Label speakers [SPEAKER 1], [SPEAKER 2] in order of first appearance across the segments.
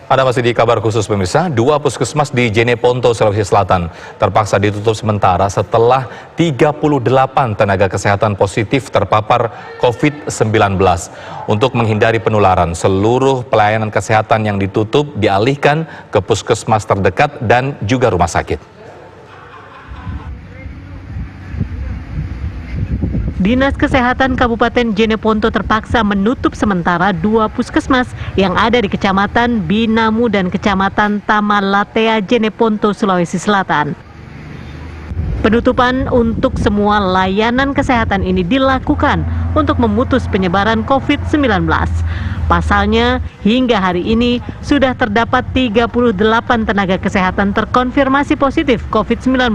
[SPEAKER 1] Ada masih di kabar khusus pemirsa, 2 puskesmas di Jeneponto, Sulawesi Selatan terpaksa ditutup sementara setelah 38 tenaga kesehatan positif terpapar COVID-19. Untuk menghindari penularan, seluruh pelayanan kesehatan yang ditutup dialihkan ke puskesmas terdekat dan juga rumah sakit.
[SPEAKER 2] Dinas Kesehatan Kabupaten Jeneponto terpaksa menutup sementara 2 puskesmas yang ada di Kecamatan Binamu dan Kecamatan Tamalatea, Jeneponto, Sulawesi Selatan. Penutupan untuk semua layanan kesehatan ini dilakukan untuk memutus penyebaran COVID-19. Pasalnya, hingga hari ini sudah terdapat 38 tenaga kesehatan terkonfirmasi positif COVID-19.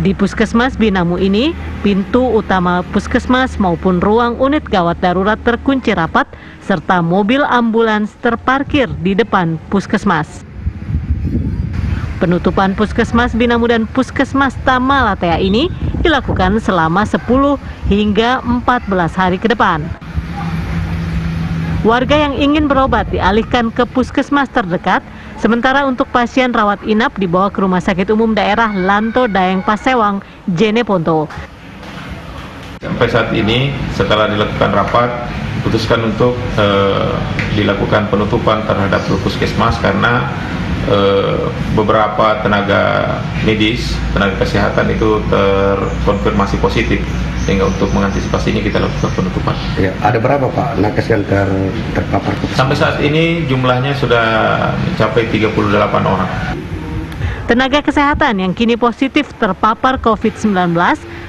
[SPEAKER 2] Di Puskesmas Binamu ini, pintu utama puskesmas maupun ruang unit gawat darurat terkunci rapat, serta mobil ambulans terparkir di depan puskesmas. Penutupan Puskesmas Binamu dan Puskesmas Tamalatea ini dilakukan selama 10 hingga 14 hari ke depan. Warga yang ingin berobat dialihkan ke puskesmas terdekat, sementara untuk pasien rawat inap dibawa ke Rumah Sakit Umum Daerah Lanto Daeng Pasewang, Jeneponto.
[SPEAKER 3] Sampai saat ini, setelah dilakukan rapat, putuskan untuk dilakukan penutupan terhadap puskesmas karena beberapa tenaga medis, tenaga kesehatan itu terkonfirmasi positif, sehingga untuk mengantisipasi ini kita lakukan penutupan.
[SPEAKER 4] Ya, ada berapa Pak nakes yang terpapar?
[SPEAKER 3] Sampai saat ini jumlahnya sudah mencapai 38 orang.
[SPEAKER 2] Tenaga kesehatan yang kini positif terpapar COVID-19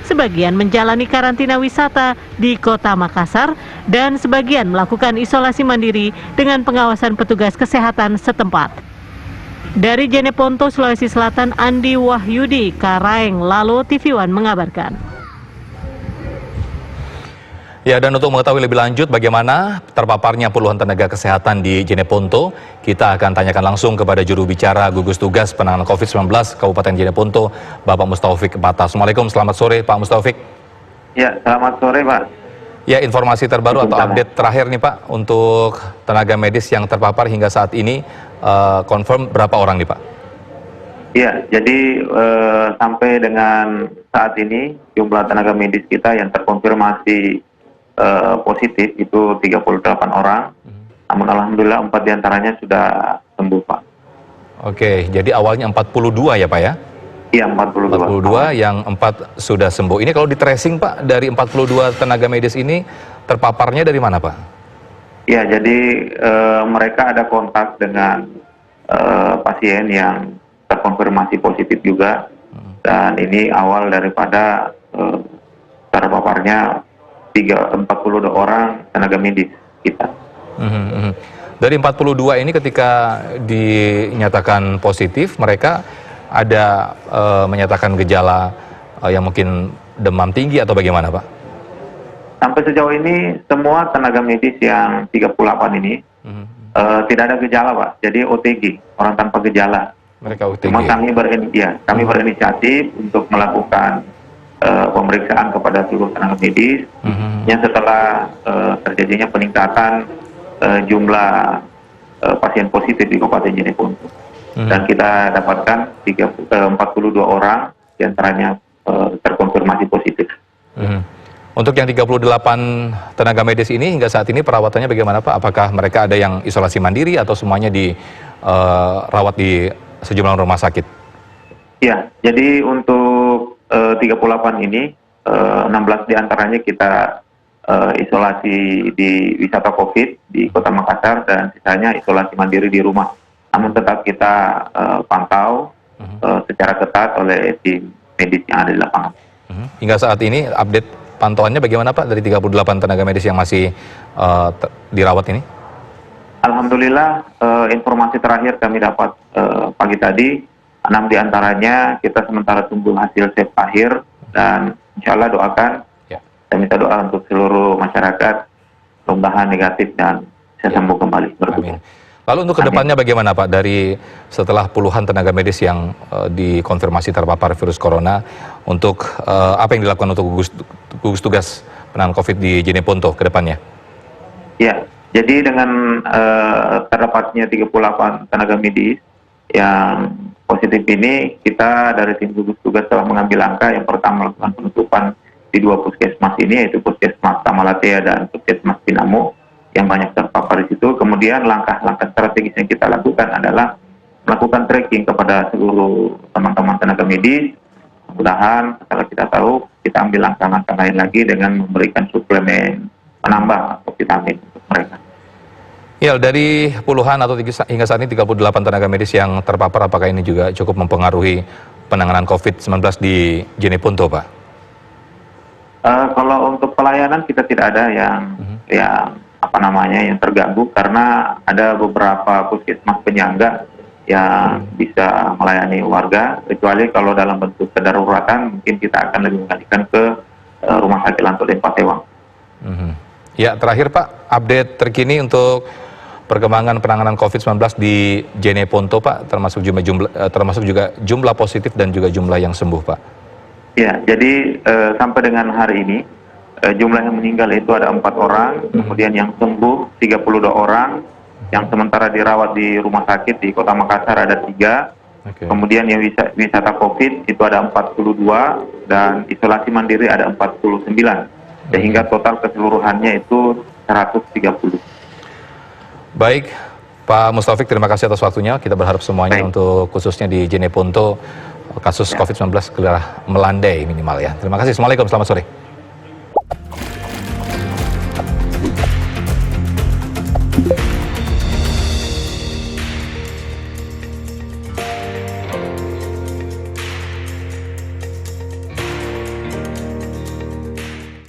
[SPEAKER 2] sebagian menjalani karantina wisata di Kota Makassar dan sebagian melakukan isolasi mandiri dengan pengawasan petugas kesehatan setempat. Dari Jeneponto, Sulawesi Selatan, Andi Wahyudi, Karaeng, Lalo TV One mengabarkan.
[SPEAKER 1] Ya, dan untuk mengetahui lebih lanjut bagaimana terpaparnya puluhan tenaga kesehatan di Jeneponto, kita akan tanyakan langsung kepada juru bicara gugus tugas penanganan COVID-19 Kabupaten Jeneponto, Bapak Mustaufik Pata. Assalamualaikum, selamat sore Pak Mustaufik.
[SPEAKER 5] Ya, selamat sore Pak.
[SPEAKER 1] Ya, informasi terbaru atau update terakhir nih Pak untuk tenaga medis yang terpapar hingga saat ini, confirm berapa orang nih Pak?
[SPEAKER 5] Ya, jadi sampai dengan saat ini jumlah tenaga medis kita yang terkonfirmasi positif itu 38 orang. Namun alhamdulillah 4 diantaranya sudah sembuh Pak.
[SPEAKER 1] Oke, jadi awalnya 42 ya Pak ya?
[SPEAKER 5] Iya, 42.
[SPEAKER 1] 42 yang 4 sudah sembuh. Ini kalau di tracing Pak, dari 42 tenaga medis ini terpaparnya dari mana Pak?
[SPEAKER 5] Ya, jadi mereka ada kontak dengan pasien yang terkonfirmasi positif juga. Dan ini awal daripada terpaparnya 42 orang tenaga medis kita.
[SPEAKER 1] Dari 42 ini ketika dinyatakan positif, mereka ada menyatakan gejala yang mungkin demam tinggi atau bagaimana Pak?
[SPEAKER 5] Sampai sejauh ini semua tenaga medis yang 38 ini tidak ada gejala Pak, jadi OTG, orang tanpa gejala.
[SPEAKER 1] Mereka OTG.
[SPEAKER 5] Cuma kami berinisiatif untuk melakukan pemeriksaan kepada seluruh tenaga medis yang setelah terjadinya peningkatan jumlah pasien positif di Kabupaten Jeneponto. Dan kita dapatkan 42 orang diantaranya terkonfirmasi positif.
[SPEAKER 1] Untuk yang 38 tenaga medis ini hingga saat ini perawatannya bagaimana Pak? Apakah mereka ada yang isolasi mandiri atau semuanya dirawat di sejumlah rumah sakit?
[SPEAKER 5] Ya, jadi untuk 38 ini 16 diantaranya kita isolasi di wisata COVID di Kota Makassar dan sisanya isolasi mandiri di rumah. Namun tetap kita pantau secara ketat oleh tim medis yang ada di lapangan.
[SPEAKER 1] Hingga saat ini update pantauannya bagaimana Pak dari 38 tenaga medis yang masih dirawat ini?
[SPEAKER 5] Alhamdulillah informasi terakhir kami dapat pagi tadi 6 diantaranya kita sementara tunggu hasil swab akhir dan insya Allah doakan, saya minta doa untuk seluruh masyarakat mudah-mudahan negatif dan bisa sembuh kembali.
[SPEAKER 1] Amin. Lalu untuk kedepannya bagaimana Pak dari setelah puluhan tenaga medis yang dikonfirmasi terpapar virus corona, untuk apa yang dilakukan untuk gugus tugas penanganan COVID di Jeneponto kedepannya?
[SPEAKER 5] Ya, Jadi dengan terdapatnya 38 tenaga medis yang positif ini, kita dari tim gugus tugas telah mengambil langkah yang pertama melakukan penutupan di 2 puskesmas ini, yaitu Puskesmas Tamalatea dan Puskesmas Pinamo yang banyak terpapar di situ. Kemudian langkah-langkah strategis yang kita lakukan adalah melakukan tracking kepada seluruh teman-teman tenaga medis. Mudah-mudahan setelah kita tahu, kita ambil langkah-langkah lain lagi dengan memberikan suplemen penambah atau vitamin untuk mereka.
[SPEAKER 1] Ya, dari puluhan atau hingga saat ini 38 tenaga medis yang terpapar, apakah ini juga cukup mempengaruhi penanganan COVID-19 di Jeneponto, Pak?
[SPEAKER 5] Kalau untuk pelayanan kita tidak ada yang yang terganggu, karena ada beberapa puskesmas penyangga yang bisa melayani warga, kecuali kalau dalam bentuk kedaruratan mungkin kita akan lebih mengalihkan ke Rumah Sakit Lanto Denpasar.
[SPEAKER 1] Ya, terakhir Pak, update terkini untuk perkembangan penanganan COVID-19 di Jeneponto, Pak, termasuk juga jumlah positif dan juga jumlah yang sembuh, Pak.
[SPEAKER 5] Ya, jadi sampai dengan hari ini jumlah yang meninggal itu ada 4 orang, kemudian yang sembuh 32 orang, yang sementara dirawat di rumah sakit di Kota Makassar ada 3, kemudian yang wisata COVID itu ada 42, dan isolasi mandiri ada 49, sehingga total keseluruhannya itu 130.
[SPEAKER 1] Baik, Pak Mustafik, terima kasih atas waktunya. Kita berharap semuanya untuk khususnya di Jeneponto kasus COVID-19 segera melandai minimal ya. Terima kasih. Assalamualaikum, selamat sore.